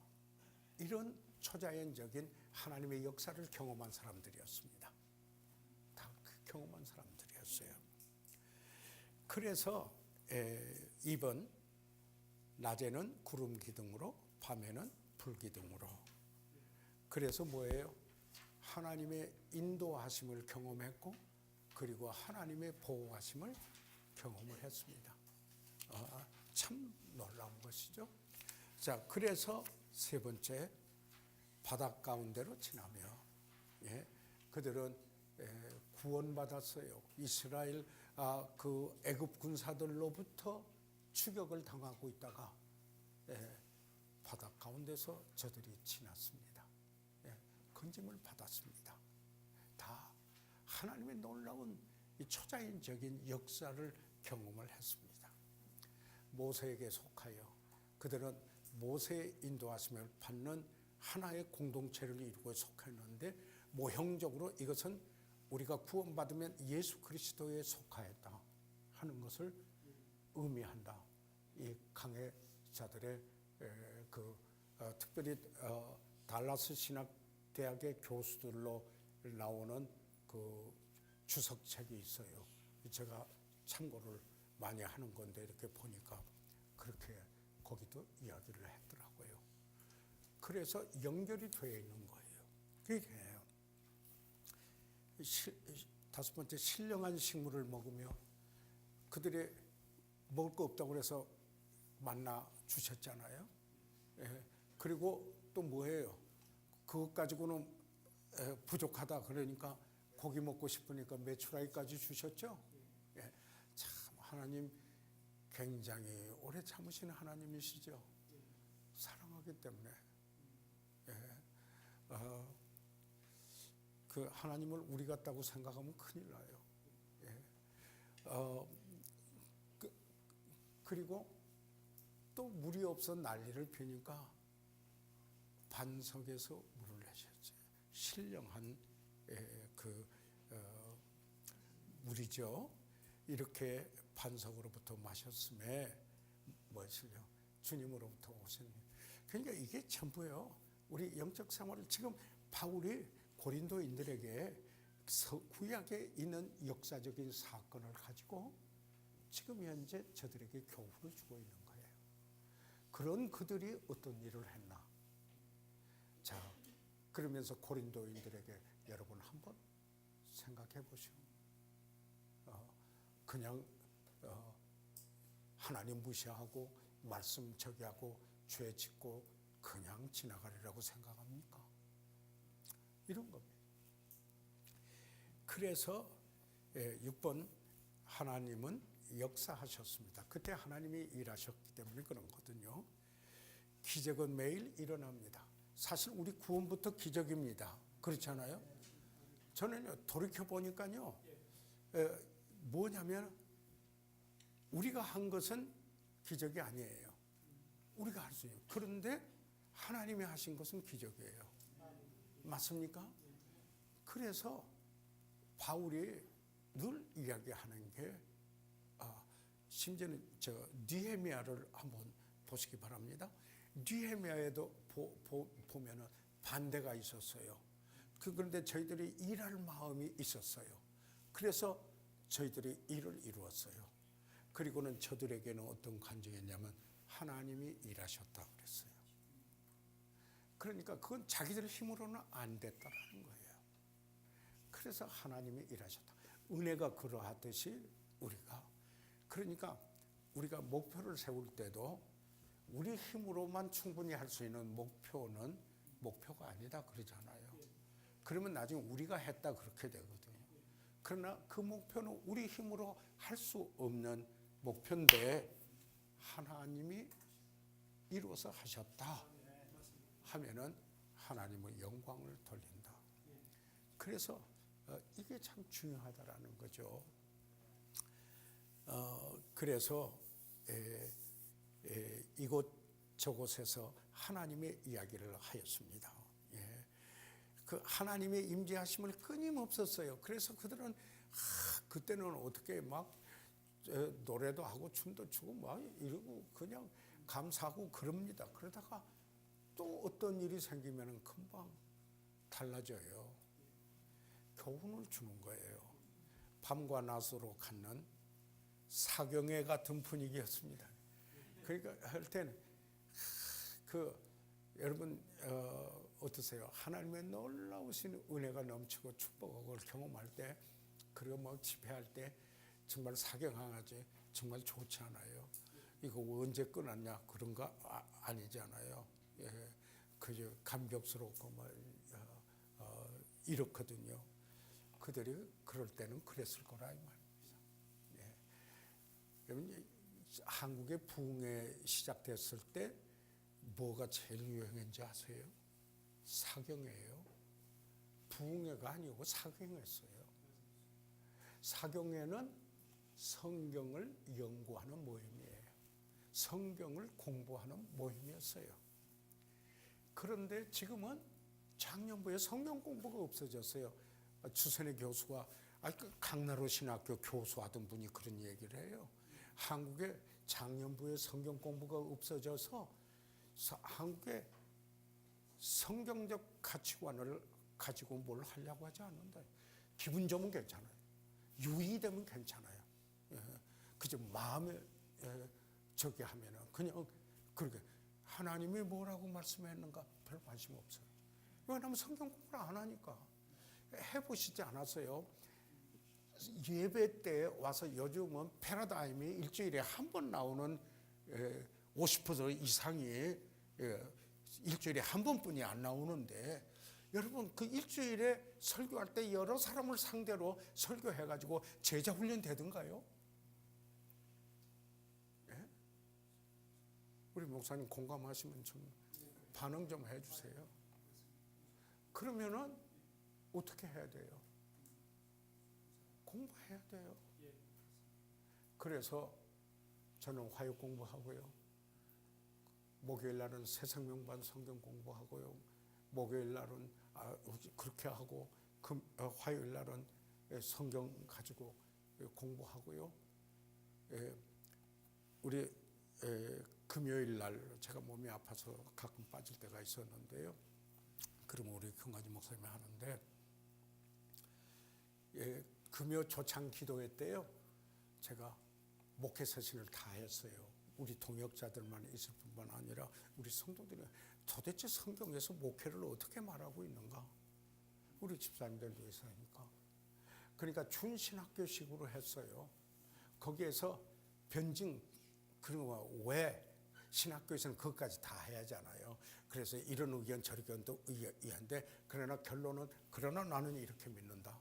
이런 초자연적인 하나님의 역사를 경험한 사람들이었습니다. 다 경험한 사람들이었어요. 그래서 2번 낮에는 구름 기둥으로 밤에는 불 기둥으로. 그래서 뭐예요? 하나님의 인도하심을 경험했고 그리고 하나님의 보호하심을 경험을 했습니다. 참 놀라운 것이죠. 자, 그래서 세 번째 바닷 가운데로 지나며 그들은 구원받았어요. 이스라엘 그 애굽 군사들로부터 추격을 당하고 있다가 바닷 가운데서 저들이 지났습니다. 건짐을 받았습니다. 다 하나님의 놀라운 이 초자연적인 역사를 경험을 했습니다. 모세에게 속하여 그들은 모세의 인도하심을 받는 하나의 공동체를 이루고 속했는데 모형적으로 이것은 우리가 구원받으면 예수 그리스도에 속하였다 하는 것을 의미한다. 이 강해자들의 특별히 달라스 신학대학의 교수들로 나오는 그 주석책이 있어요. 제가 참고를 많이 하는 건데 이렇게 보니까 그렇게 거기도 이야기를 했더라고요. 그래서 연결이 되어 있는 거예요. 그게 다섯 번째 신령한 식물을 먹으며 그들이 먹을 거 없다고 그래서 만나 주셨잖아요. 그리고 또 뭐예요? 그것 가지고는 부족하다 그러니까 고기 먹고 싶으니까 메추라기까지 주셨죠. 참 하나님 굉장히 오래 참으시는 하나님이시죠. 사랑하기 때문에 그 하나님을 우리 같다고 생각하면 큰일 나요. 그리고 또 물이 없어 난리를 피니까 반석에서 물을 내셨지. 신령한 물이죠. 이렇게 반석으로부터 마셨음에 무엇을요? 주님으로부터 오신. 그러니까 이게 전부요. 우리 영적 생활을 지금 바울이 고린도인들에게 구약에 있는 역사적인 사건을 가지고 지금 현재 저들에게 교훈을 주고 있는 거예요. 그런 그들이 어떤 일을 했나? 자, 그러면서 고린도인들에게 여러분 한번 생각해 보시오. 그냥 하나님 무시하고 말씀 저기하고 죄 짓고 그냥 지나가리라고 생각합니까? 이런 겁니다. 그래서 6번 하나님은 역사하셨습니다. 그때 하나님이 일하셨기 때문에 그런 거거든요. 기적은 매일 일어납니다. 사실 우리 구원부터 기적입니다. 그렇잖아요. 저는요, 돌이켜 보니까요, 뭐냐면 우리가 한 것은 기적이 아니에요. 우리가 할 수 있는. 그런데 하나님이 하신 것은 기적이에요. 맞습니까? 그래서 바울이 늘 이야기하는 게 심지어는 느헤미야를 한번 보시기 바랍니다. 느헤미야에도 보면은 반대가 있었어요. 그런데 저희들이 일할 마음이 있었어요. 그래서 저희들이 일을 이루었어요. 그리고는 저들에게는 어떤 간증이었냐면 하나님이 일하셨다 그랬어요. 그러니까 그건 자기들 힘으로는 안 됐다라는 거예요. 그래서 하나님이 일하셨다. 은혜가 그러하듯이 그러니까 우리가 목표를 세울 때도 우리 힘으로만 충분히 할 수 있는 목표는 목표가 아니다 그러잖아요. 그러면 나중에 우리가 했다 그렇게 되거든요. 그러나 그 목표는 우리 힘으로 할 수 없는 목표인데 하나님이 이루어서 하셨다 하면은 하나님의 영광을 돌린다. 그래서 이게 참 중요하다라는 거죠. 그래서 이곳 저곳에서 하나님의 이야기를 하였습니다. 그 하나님의 임재하심을 끊임없었어요. 그래서 그들은 그때는 어떻게 막 노래도 하고 춤도 추고 막 이러고 그냥 감사하고 그럽니다. 그러다가 또 어떤 일이 생기면 금방 달라져요. 교훈을 주는 거예요. 밤과 낮으로 갖는 사경회 같은 분위기였습니다. 그러니까 할 때는 여러분 어떠세요? 하나님의 놀라우신 은혜가 넘치고 축복을 경험할 때, 그리고 뭐 집회할 때 정말 사경하지 정말 좋지 않아요? 이거 언제 끝났냐 그런 거 아니잖아요. 그저 감격스럽고 이렇거든요. 그들이 그럴 때는 그랬을 거라 이 말입니다. 여러분 한국의 부흥회 시작됐을 때 뭐가 제일 유행했는지 아세요? 사경회예요. 부흥회가 아니고 사경회였어요. 사경회는 성경을 연구하는 모임이에요. 성경을 공부하는 모임이었어요. 그런데 지금은 작년부에 성경 공부가 없어졌어요. 주선의 교수가 강나루 신학교 교수하던 분이 그런 얘기를 해요. 한국에 작년부에 성경 공부가 없어져서 한국의 성경적 가치관을 가지고 뭘 하려고 하지 않는다. 기분 좋으면 괜찮아요. 유의되면 괜찮아요. 그저 마음에 저기 하면은 그냥 그렇게 하나님이 뭐라고 말씀했는가 별 관심 없어요. 왜냐하면 성경 공부를 안 하니까. 해보시지 않았어요? 예배 때 와서 요즘은 패러다임이 일주일에 한 번 나오는 50% 이상이 일주일에 한 번뿐이 안 나오는데, 여러분 그 일주일에 설교할 때 여러 사람을 상대로 설교해가지고 제자 훈련 되던가요? 네? 우리 목사님 공감하시면 좀 반응 좀 해주세요. 그러면은 어떻게 해야 돼요? 공부해야 돼요. 그래서 저는 화요 공부하고요. 목요일 날은 새생명반 성경 공부하고요. 목요일 날은 그렇게 하고 화요일 날은 성경 가지고 공부하고요. 우리 금요일 날 제가 몸이 아파서 가끔 빠질 때가 있었는데요. 그러면 우리 경가지 목사님이 하는데 금요 조창 기도회 때요, 제가 목회 서신을 다 했어요. 우리 동역자들만 있을 뿐만 아니라 우리 성도들이 도대체 성경에서 목회를 어떻게 말하고 있는가? 우리 집사님들도 있으니까. 그러니까 준신학교식으로 했어요. 거기에서 변증, 그리고 왜 신학교에서는 그것까지 다 해야 하잖아요. 그래서 이런 의견 저런 의견도 이해한데 그러나 결론은 그러나 나는 이렇게 믿는다.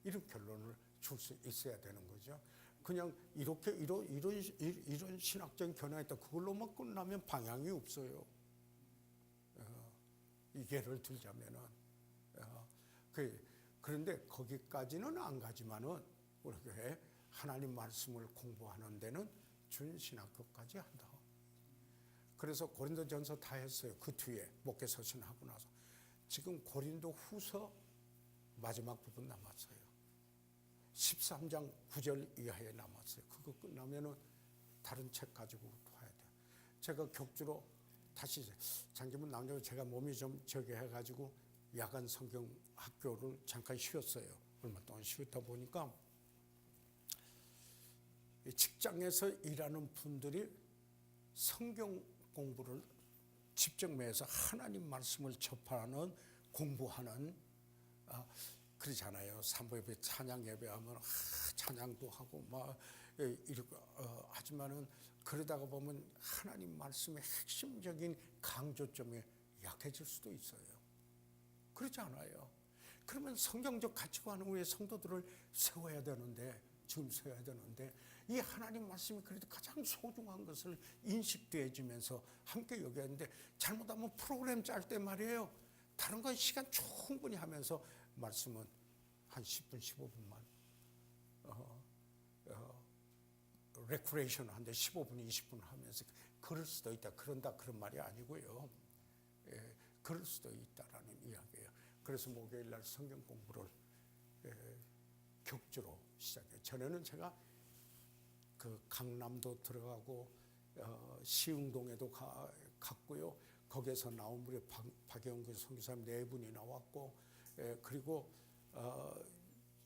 이런 결론을 줄 수 있어야 되는 거죠. 그냥 이렇게 이런 신학적인 견해가 있다. 그걸로만 끝나면 방향이 없어요. 예를 들자면은 그런데 거기까지는 안 가지만은 우리 교회 하나님 말씀을 공부하는 데는 준신학교까지 한다. 그래서 고린도전서 다 했어요. 그 뒤에 목회 서신하고 나서 지금 고린도 후서 마지막 부분 남았어요. 13장 9절 이하에 남았어요. 그거 끝나면은 다른 책 가지고 봐야 돼요. 제가 격주로 다시 장기문 남자고 제가 몸이 좀 저기 해가지고 야간 성경 학교를 잠깐 쉬었어요. 얼마 동안 쉬었다 보니까 직장에서 일하는 분들이 성경 공부를 집중해서 하나님 말씀을 접하는 공부하는 그러잖아요. 산부 예배, 찬양 예배하면 찬양도 하고 막 이렇게 하지만은 그러다가 보면 하나님 말씀의 핵심적인 강조점에 약해질 수도 있어요. 그렇지 않아요. 그러면 성경적 가치관을 위해 성도들을 세워야 되는데 지금 세워야 되는데 이 하나님 말씀이 그래도 가장 소중한 것을 인식되어지면서 함께 여겨야 하는데 잘못하면 프로그램 짤 때 말이에요. 다른 건 시간 충분히 하면서 말씀은 한 10분 15분만 레크레이션 하는데 15분 20분 하면서 그럴 수도 있다. 그런다 그런 말이 아니고요. 그럴 수도 있다라는 이야기예요. 그래서 목요일 날 성경 공부를 격주로 시작해요. 전에는 제가 그 강남도 들어가고 시흥동에도 갔고요. 거기에서 나온 분이 박영근 선교사님 4분이 나왔고 그리고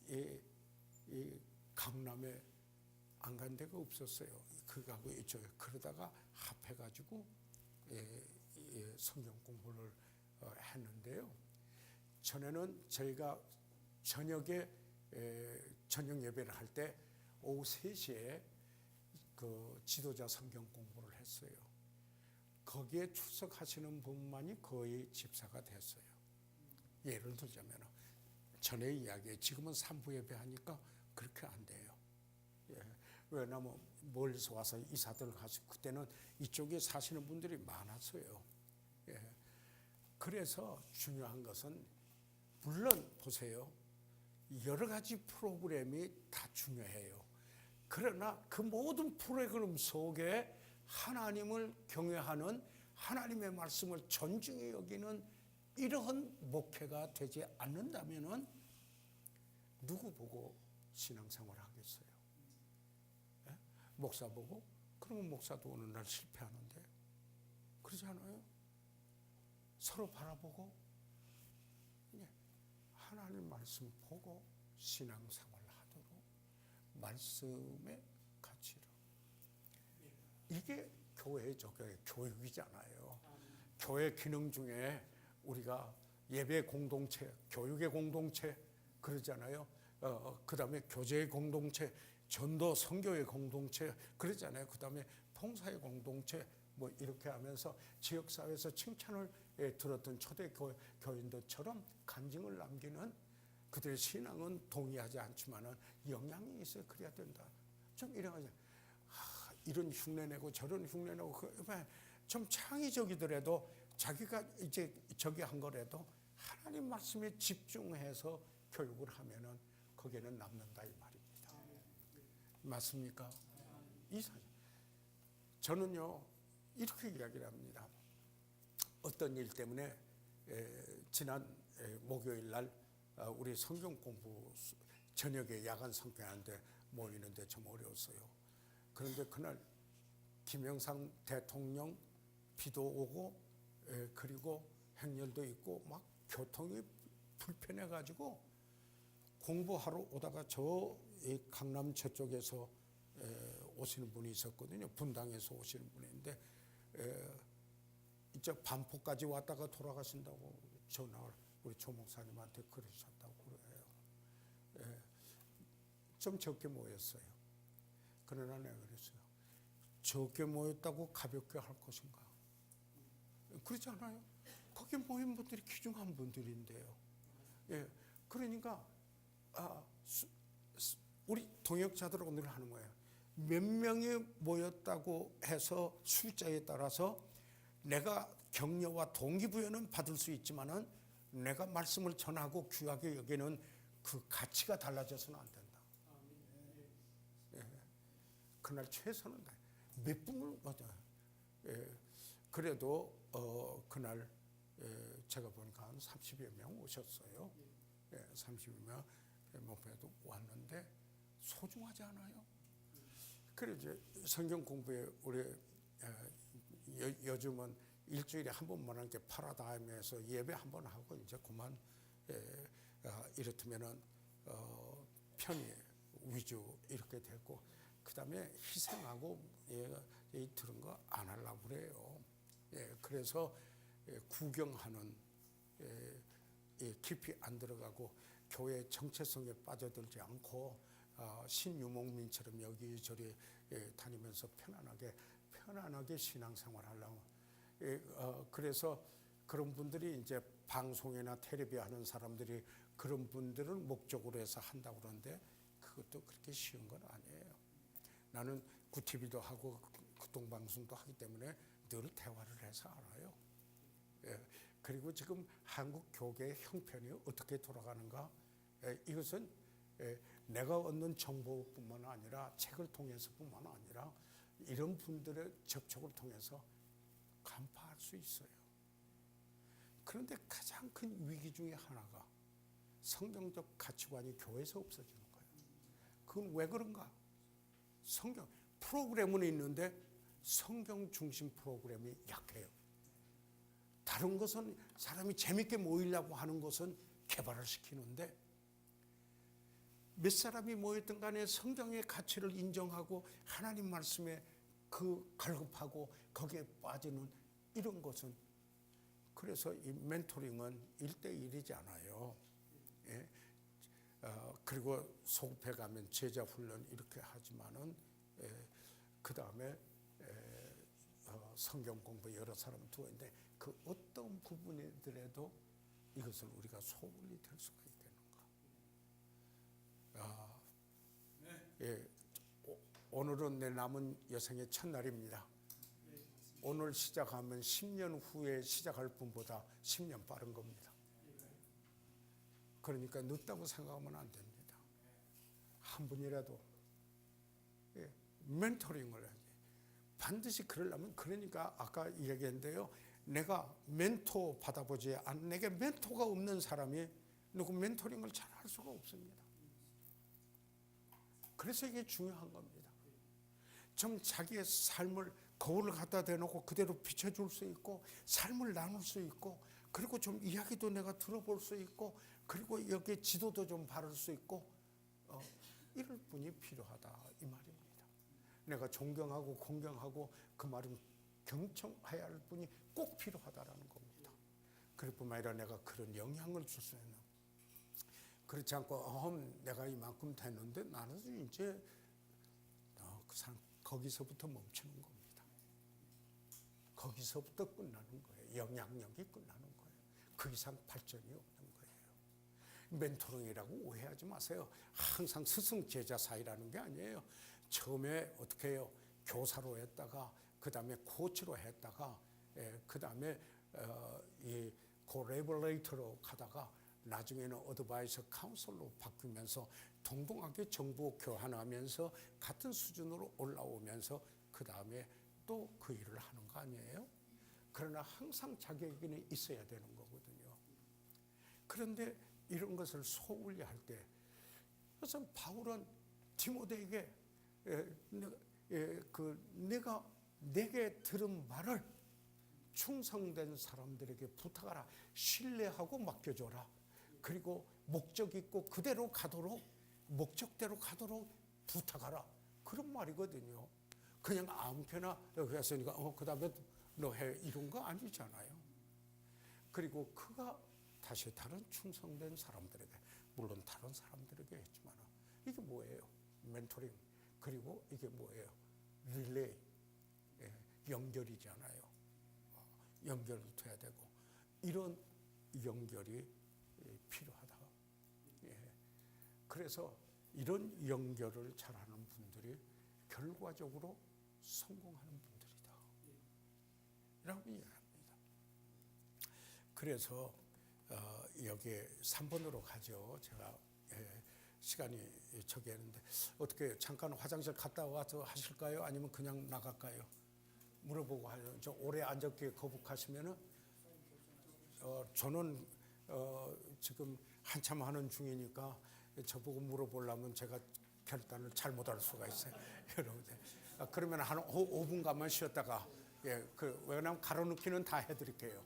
이 강남에 안 간 데가 없었어요. 그거하고 이쪽에 그러다가 합해가지고 성경 공부를 했는데요. 전에는 저희가 저녁에 저녁 예배를 할 때 오후 3시에 그 지도자 성경 공부를 했어요. 거기에 출석하시는 분만이 거의 집사가 됐어요. 예를 들자면 전에 이야기에 지금은 3부 예배 하니까 그렇게 안 돼요. 왜냐하면 멀리서 와서 이사들 가시고 그때는 이쪽에 사시는 분들이 많았어요. 그래서 중요한 것은 물론 보세요. 여러 가지 프로그램이 다 중요해요. 그러나 그 모든 프로그램 속에 하나님을 경외하는 하나님의 말씀을 존중히 여기는 이러한 목회가 되지 않는다면은 누구 보고 신앙생활 하겠어요? 목사 보고? 그러면 목사도 어느 날 실패하는데 그러지 않아요? 서로 바라보고 하나님 말씀 보고 신앙생활 하도록 말씀의 가치로 이게 교회의 교육이잖아요. 교회 기능 중에 우리가 예배 공동체, 교육의 공동체 그러잖아요. 그 다음에 교제의 공동체, 전도 선교의 공동체 그러잖아요. 그 다음에 봉사의 공동체 뭐 이렇게 하면서 지역사회에서 칭찬을 들었던 초대 교인들처럼 간증을 남기는 그들의 신앙은 동의하지 않지만은 영향이 있어요. 그래야 된다. 좀 이래가지고 이런 흉내내고 저런 흉내내고 좀 창의적이더라도 자기가 이제 저기 한 거라도 하나님 말씀에 집중해서 교육을 하면은 거기에는 남는다 이 말입니다. 맞습니까? 저는요 이렇게 이야기를 합니다. 어떤 일 때문에 지난 목요일 날 우리 성경 공부 저녁에 야간 성경하는데 모이는데 좀 어려웠어요. 그런데 그날 김영삼 대통령 비도 오고 그리고 행렬도 있고 막 교통이 불편해 가지고 공부하러 오다가 저 강남 저쪽에서 오시는 분이 있었거든요. 분당에서 오시는 분인데 이쪽 반포까지 왔다가 돌아가신다고 전화를 우리 조 목사님한테 그러셨다고 그래요. 좀 적게 모였어요. 그러나 내가 그랬어요. 적게 모였다고 가볍게 할 것인가? 그렇지 않아요? 거기 모인 분들이 귀중한 분들인데요. 예, 그러니까 우리 동역자들하고 늘 하는 거예요. 몇 명이 모였다고 해서 숫자에 따라서 내가 격려와 동기부여는 받을 수 있지만은 내가 말씀을 전하고 귀하게 여기는 그 가치가 달라져서는 안 된다. 예, 그날 최선을 다해 몇 분을 맞아요. 예, 그래도 그날 제가 보니까 한 30여 명 오셨어요. 예, 30여 명 목표에도 왔는데 소중하지 않아요? 그래 이제 성경 공부에 우리 요즘은 일주일에 한 번만 하는 게 파라다임에서 예배 한 번 하고 이제 그만 이렇다면은 편의 위주 이렇게 됐고 그다음에 희생하고 들은 거 안 하려고 그래요. 예, 그래서 구경하는 깊이 안 들어가고 교회 정체성에 빠져들지 않고 신유목민처럼 여기저기 다니면서 편안하게 신앙생활 하려고. 그래서 그런 분들이 이제 방송이나 텔레비 하는 사람들이 그런 분들을 목적으로 해서 한다고 그러는데 그것도 그렇게 쉬운 건 아니에요. 나는 구TV도 하고 극동방송도 하기 때문에 늘 대화를 해서 알아요. 그리고 지금 한국 교계의 형편이 어떻게 돌아가는가? 이것은 내가 얻는 정보뿐만 아니라 책을 통해서뿐만 아니라 이런 분들의 접촉을 통해서 간파할 수 있어요. 그런데 가장 큰 위기 중에 하나가 성경적 가치관이 교회에서 없어지는 거예요. 그건 왜 그런가? 성경 프로그램은 있는데 성경 중심 프로그램이 약해요. 다른 것은 사람이 재밌게 모이려고 하는 것은 개발을 시키는데 몇 사람이 모였든 간에 성경의 가치를 인정하고 하나님 말씀에 갈급하고 거기에 빠지는 이런 것은 그래서 이 멘토링은 1대1이지 않아요. 예? 그리고 소급해 가면 제자 훈련 이렇게 하지만은 그 다음에 성경 공부 여러 사람 두었는데 그 어떤 부분이더라도 이것을 우리가 소홀히 될 수가 있겠는가? 예, 오늘은 내 남은 여생의 첫날입니다. 오늘 시작하면 10년 후에 시작할 분보다 10년 빠른 겁니다. 그러니까 늦다고 생각하면 안 됩니다. 한 분이라도 멘토링을 해야지. 반드시 그러려면 그러니까 아까 얘기했는데요. 내가 멘토 받아보지 않은 내게 멘토가 없는 사람이 누구 멘토링을 잘 할 수가 없습니다. 그래서 이게 중요한 겁니다. 좀 자기의 삶을 거울을 갖다 대놓고 그대로 비춰줄 수 있고 삶을 나눌 수 있고 그리고 좀 이야기도 내가 들어볼 수 있고 그리고 여기에 지도도 좀 바를 수 있고 이럴 분이 필요하다 이 말입니다. 내가 존경하고 공경하고 그 말은 경청해야 할 분이 꼭 필요하다라는 겁니다. 그럴 뿐만 아니라 내가 그런 영향을 줄 수 있는 그렇지 않고 내가 이만큼 됐는데 나는 이제 그 사람 거기서부터 멈추는 겁니다. 거기서부터 끝나는 거예요. 영향력이 끝나는 거예요. 그 이상 발전이 없는 거예요. 멘토링이라고 오해하지 마세요. 항상 스승 제자 사이라는 게 아니에요. 처음에 어떻게 해요? 교사로 했다가 그 다음에 코치로 했다가 그 다음에 이 레버레이터로 가다가 나중에는 어드바이서 카운슬로 바뀌면서 동등하게 정보 교환하면서 같은 수준으로 올라오면서 그 다음에 또 그 일을 하는 거 아니에요? 그러나 항상 자기에게는 있어야 되는 거거든요. 그런데 이런 것을 소홀히 할 때 그래서 바울은 디모데에게 내가 내게 들은 말을 충성된 사람들에게 부탁하라. 신뢰하고 맡겨줘라. 그리고 목적 있고 그대로 가도록 목적대로 가도록 부탁하라. 그런 말이거든요. 그냥 아무렇게나 여기 했으니까 그 다음에 너 해 이런 거 아니잖아요. 그리고 그가 다시 다른 충성된 사람들에게 물론 다른 사람들에게 했지만 이게 뭐예요? 멘토링. 그리고 이게 뭐예요? 릴레이. 연결이잖아요. 연결도 돼야 되고 이런 연결이 필요하다. 예. 그래서 이런 연결을 잘하는 분들이 결과적으로 성공하는 분들이다. 라고 이야기합니다. 그래서 여기 3번으로 가죠. 제가 시간이 저기 했는데 어떻게 잠깐 화장실 갔다 와서 하실까요? 아니면 그냥 나갈까요? 물어보고 하죠. 저 오래 앉았기에 거북하시면은 저는 지금 한참 하는 중이니까 저보고 물어보려면 제가 결단을 잘못할 수가 있어요. 여러분들. 그러면 한 5분간만 쉬었다가 왜냐면 가로놓기는 다 해드릴게요.